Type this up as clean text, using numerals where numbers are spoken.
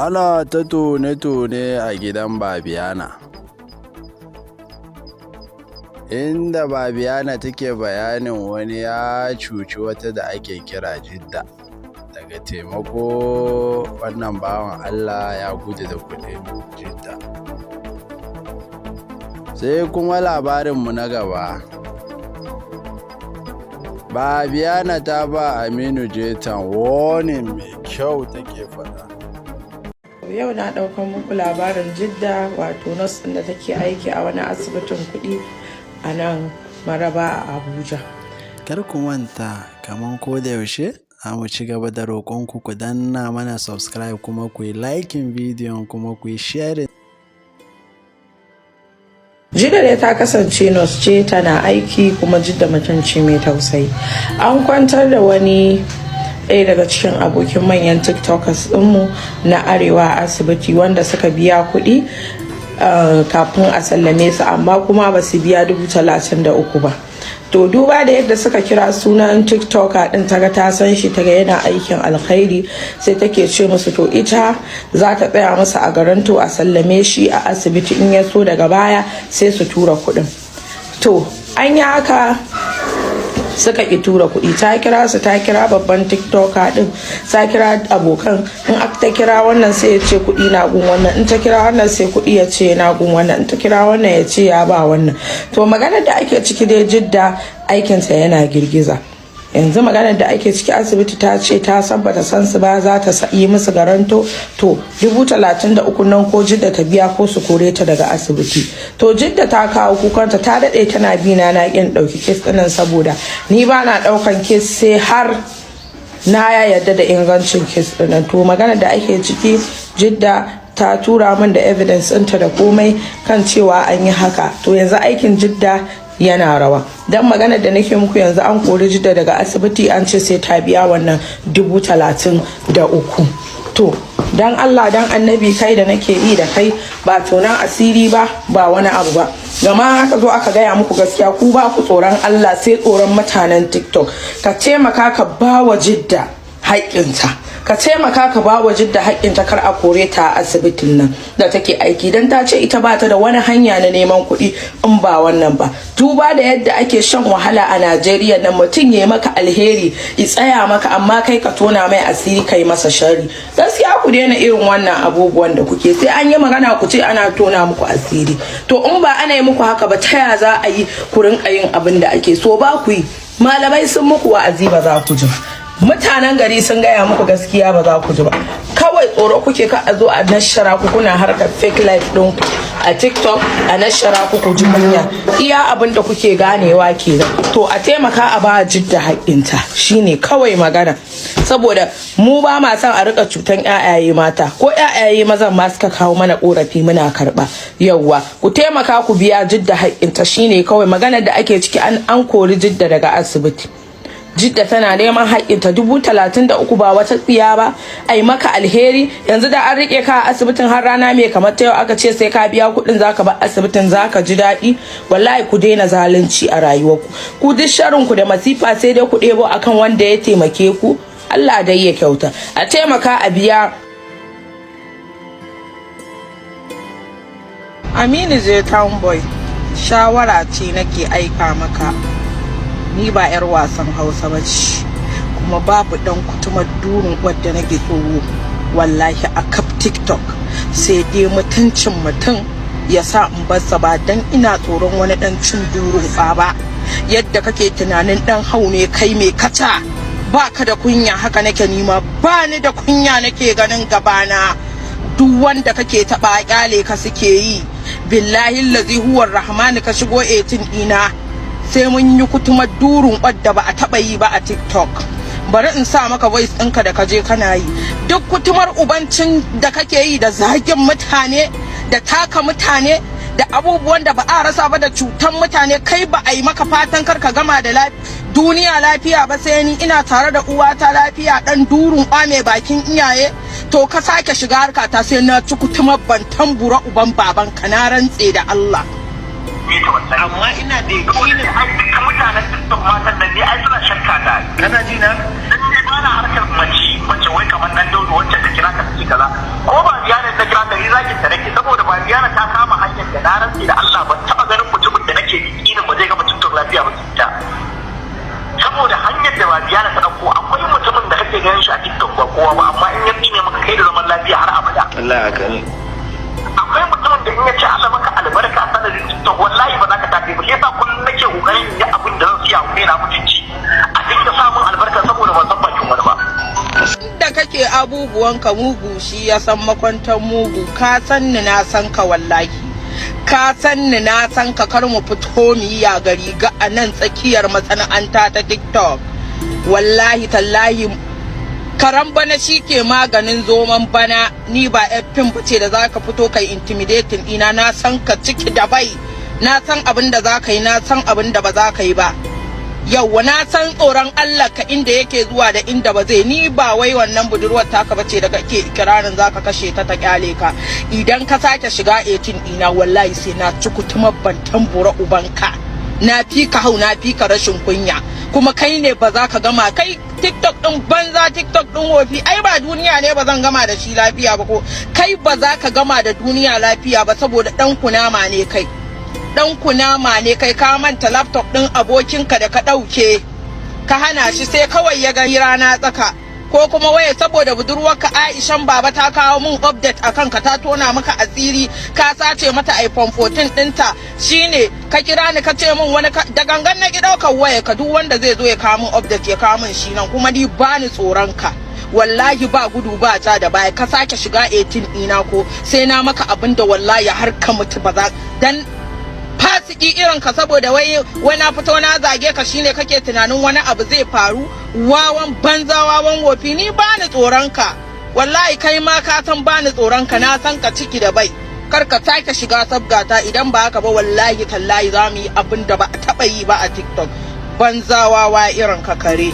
Ana ta tone-tone a gidan Babiana, inda Babiana take bayanin wani ya cuci wata da ake kira Jidda. Daga taimako wannan bawan Allah ya gudu da kudin Jidda. Sai kuma labarinmu na gaba. Babiana ta ba Aminu Jetan warning mai kyau take faɗa. Yau na ɗaukar muku labarin Jidda, wato nurse ɗin da take aiki a wani asibitin kuɗi a nan Maraba a Abuja. Kar ku manta, kaman ko da yaushe, mu ci gaba da roƙonku ku danna mana subscribe kuma ku yi liking bidiyon kuma ku yi sharing. Jidda dai ta kasance nurse ce, tana aiki kuma Jidda mutum ce mai tausayi. An kwantar da wani ɗaya daga cikin abokin manyan tiktokers ɗinmu na arewa a asibiti wanda suka biya kuɗi kafin a sallame su, amma kuma ba su biya 33,000 ba. To duba da yadda suka kira sunan tiktoker ɗin, taga ta san shi, taga yana aikin alkhairi, sai take ce musu to ita za ta tsaya musu a garin to a sallame shi a asibiti, in ya so daga baya sai su tura kuɗin. To an yi haka, suka ki tura kuɗi. Ta kira su, ta kira babban tiktoker din, ta kira abokan, in ta kira wannan sai ya ce kuɗi na gun wannan, in ta kira wannan sai kuɗi ya ce na gun wannan, in ta kira wannan ya ce ya ba wannan. To maganar da ake ciki dai Jidda aikinsa yana girgiza. Yanzu maganar da ake ciki, asibiti ta ce ta san bata san su ba, za ta yi musu garanto. To 33,000 nan ko Jidda ta biya ko su kore ta daga asibiti. To Jidda ta kawo kukanta, ta daɗe tana bi na ƙin ɗauki kes ɗinnan saboda ni ba na ɗaukan kes sai har na ya yarda da ingancin kes ɗinnan. To maganar da ake ciki, Jidda ta tura min da evidence ɗinta da komai kan cewa an yi haka. To yanzu aikin Jidda yana rawa, dan magana da nake muku yanzu an kori Jidda daga asibiti, an ce sai ta biya wannan 33,000. To dan Allah dan annabi, kai da nake yi da kai ba tonan asiri ba, ba wani abu ba, gama aka zo aka gaya muku gaskiya, ku ba ku tsoron Allah sai tsoron mutanen TikTok. Ka taimaka ka ba wa Jidda haƙƙinta, ka taimaka ka ba wa Jidda haƙƙinta, kar a kore ta a asibitin nan da take aiki, dan ta ce ita ba ta da wani hanya na neman kuɗi in ba wannan ba. Duba da yadda ake shan wahala a Najeriya nan, mutum ya maka alheri ya tsaya maka, amma kai ka tona mai asiri kai masa sharri. Gaskiya ku daina irin wannan abubuwan da kuke, sai an yi magana ku ce ana tona muku asiri. To in ba ana yi muku haka ba, ta ya za a yi ku rinka yin abin da ake so? Ba ku yi. Malamai sun muku wa'azi, ba za ku ji ba. Mutanen gari sun gaya muku gaskiya, ba za ku ji ba. Kawai tsoro kuke ka a zo a nashara ku, kuna harkar fake life ɗin a TikTok, a nashara ku ku ji kunya. Iya abin da kuke ganewa kenan. To a taimaka a ba Jidda haƙƙinta, shine kawai magana. Saboda mu ba ma son a rika cutan ƴaƴaye mata, ko ƴaƴaye mazan ma suka kawo mana ƙorafi muna karɓa. Yawwa, ku taimaka ku biya Jidda haƙƙinta, shine kawai maganar da ake ciki. An kori Jidda daga asibiti. Jidda tana neman haƙƙinta 33,000, ba wata tsiya ba. Ai maka alheri, yanzu da an rike ka a asibitin har rana mai kamar ta yau aka ce sai ka biya kuɗin zaka bar asibitin, zaka ji daɗi? Wallahi ku daina zalunci a rayuwarku. Ku duk sharrin ku da masifa sai dai ku ɗebo akan wanda ya taimake ku. Allah dai ya kyauta. A taimaka a biya. Aminu zai Townboy, shawara ce nake aika maka. Ni ba 'yar wasan Hausa ba ce, kuma babu dan kutumar durin wadda nake tsoro wallahi a kaf TikTok, sai dai mutuncin mutum ya sa in barsa, ba dan ina tsoron wani dan cin durin ba. Yadda kake tunanin dan hau ne kai mai kata, baka da kunya, haka nake nima ba ni da kunya, nake ganin gabana. Duk wanda kake taba kyale ka suke yi, billahi allazi huwa rahman, ka shigo 18 ina sai mun yi kutumar durun wadda ba a taba yi ba a TikTok. Bari in sa maka voice ɗinka da kaje kana yi. Duk kutumar ubancin da kake yi, da zagin mutane, da taka mutane, da abubuwan da ba a rasa ba, da cutan mutane, kai ba a yi maka fatan kar ka gama da duniya lafiya ba, sai ni ina tare da uwata lafiya, dan durun mai bakin iyaye. To ka sake shiga harkata sai na ci kutumar bantan bura uban baban ka, na rantse da Allah. Amma ina da yakinin mutanen TikTok matan nan ne ai suna shakka da, kana ji na? Dan ne ba na harkar mace wai kamar dan daudu wacce ta kira ka ci kaza, ko ba wallahi haka ne. Akwai mutumin da in ya ce Allah maka albarka sanadin TikTok wallahi ba za ka tafi ba. Yasa kullum nake kokarin in yi abin da zan siya ku na mutunci a dinga samun albarka saboda ban san bakin wani ba. Da kake abubuwan ka mugu shi ya san makwantar mugu, ka san ni na san ka wallahi, ka san ni na san ka, kar mu fito mu yi ya gari ga a nan tsakiyar masana'anta ta TikTok. Wallahi tallahi karan bana shi ke maganin zoman bana, ni ba fim bace da zaka fito kai intimidating ina, na san ka ciki da bai, na san abin da zaka yi, na san abin da ba za ka yi ba. Yauwa na san tsoron Allah ka inda yake zuwa da inda ba zai, ni ba wai wannan budurwar taka bace da kake ikirarin zaka kashe ta ta kyale ka. Idan ka sake shiga 18 ina wallahi sai na ci kutumar bantan bura ubanka, na fi ka hau, na fi ka rashin kunya, kuma kai ne ba za ka gama. Kai TikTok din banza, TikTok din wofi, ai ba duniya ne ba zan gama da shi lafiya ba, ko kai ba za ka gama da duniya lafiya ba saboda dan kunama ne kai, dan kunama ne kai. Ka manta laptop din abokinka da ka dauke ka hana shi, sai kawai ya gani rana tsaka, ko kuma waye saboda budurwarka Aishan baba ta kawo mun update akan ka, ta tona maka asiri, ka sace mata iPhone 14 dinta, shine ka kira ni ka ce mun wani da gangan na ki daukar waya ka. Duk wanda zai zo ya kawo mun update ya kawo mun shi nan, kuma ni bani tsoron ka wallahi, ba gudu ba ta da baya. Ka sake shiga 18 ina ko sai na maka abinda wallahi har ka mutu ba za dan fasiki irin ka, saboda wai na fito na zage ka shine kake tunanin wani abu zai faru. Wawan banza, wawan wofi, ni bani tsoron ka wallahi, kai ma ka san bani tsoron ka, na san ka ciki da bai. Kar ka sake shiga sabgata, idan ba haka ba wallahi tallahi za mu yi abin da ba a taba yi ba a TikTok. Banza wawa irin ka kare.